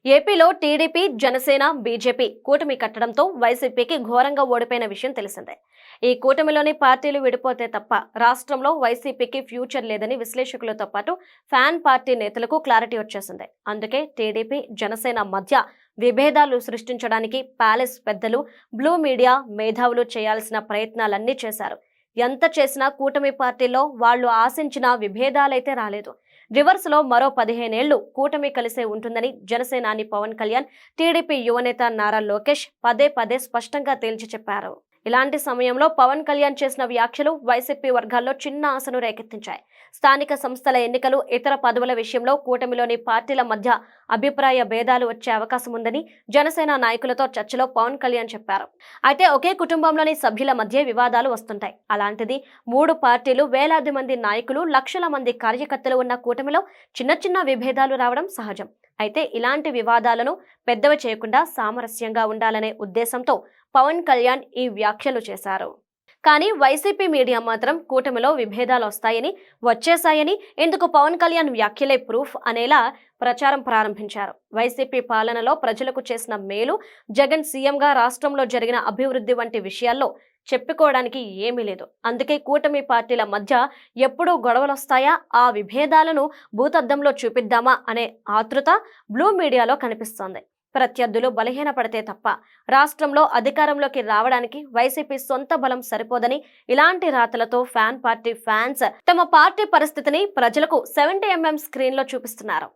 ఏపీలో TDP, Janasena, BJP కూటమి కట్టడంతో వైసీపీకి ఘోరంగా ఓడిపోయిన విషయం తెలిసిందే. ఈ కూటమిలోని పార్టీలు విడిపోతే తప్ప రాష్ట్రంలో వైసీపీకి ఫ్యూచర్ లేదని విశ్లేషకులతో పాటు ఫ్యాన్ పార్టీ నేతలకు క్లారిటీ వచ్చేసింది. అందుకే టీడీపీ, జనసేన మధ్య విభేదాలు సృష్టించడానికి ప్యాలెస్ పెద్దలు, బ్లూ మీడియా మేధావులు చేయాల్సిన ప్రయత్నాలన్నీ చేశారు. ఎంత చేసినా కూటమి పార్టీలో వాళ్లు ఆశించిన విభేదాలైతే రాలేదు. రివర్స్ లో మరో 15 ఏళ్లు కూటమి కలిసే ఉంటుందని జనసేనాని పవన్ కళ్యాణ్, టీడీపీ యువనేత నారా లోకేష్ పదే పదే స్పష్టంగా తేల్చి చెప్పారు. ఇలాంటి సమయంలో పవన్ కళ్యాణ్ చేసిన వ్యాఖ్యలు వైసీపీ వర్గాల్లో చిన్న ఆశను రేకెత్తించాయి. స్థానిక సంస్థల ఎన్నికలు, ఇతర పదవుల విషయంలో కూటమిలోని పార్టీల మధ్య అభిప్రాయ భేదాలు వచ్చే అవకాశం ఉందని జనసేన నాయకులతో చర్చలో పవన్ కళ్యాణ్ చెప్పారు. అయితే ఒకే కుటుంబంలోని సభ్యుల మధ్య వివాదాలు వస్తుంటాయి. అలాంటిది 3 పార్టీలు, వేలాది మంది నాయకులు, లక్షల మంది కార్యకర్తలు ఉన్న కూటమిలో చిన్న చిన్న విభేదాలు రావడం సహజం. అయితే ఇలాంటి వివాదాలను పెద్దవి చేయకుండా సామరస్యంగా ఉండాలనే ఉద్దేశంతో పవన్ కళ్యాణ్ ఈ వ్యాఖ్యలు చేశారు. కానీ వైసీపీ మీడియా మాత్రం కూటమిలో విభేదాలు వచ్చేసాయని, ఇందుకు పవన్ కళ్యాణ్ వ్యాఖ్యలే ప్రూఫ్ అనేలా ప్రచారం ప్రారంభించారు. వైసీపీ పాలనలో ప్రజలకు చేసిన మేలు, జగన్ సీఎంగా రాష్ట్రంలో జరిగిన అభివృద్ధి వంటి విషయాల్లో చెప్పుకోవడానికి ఏమీ లేదు. అందుకే కూటమి పార్టీల మధ్య ఎప్పుడూ గొడవలొస్తాయా, ఆ విభేదాలను భూతద్దంలో చూపిద్దామా అనే ఆతృత బ్లూ మీడియాలో కనిపిస్తోంది. ప్రత్యర్థులు బలహీనపడితే తప్ప రాష్ట్రంలో అధికారంలోకి రావడానికి వైసీపీ సొంత బలం సరిపోదని ఇలాంటి రాతలతో ఫ్యాన్ పార్టీ ఫ్యాన్స్ తమ పార్టీ పరిస్థితిని ప్రజలకు 70mm స్క్రీన్లో చూపిస్తున్నారు.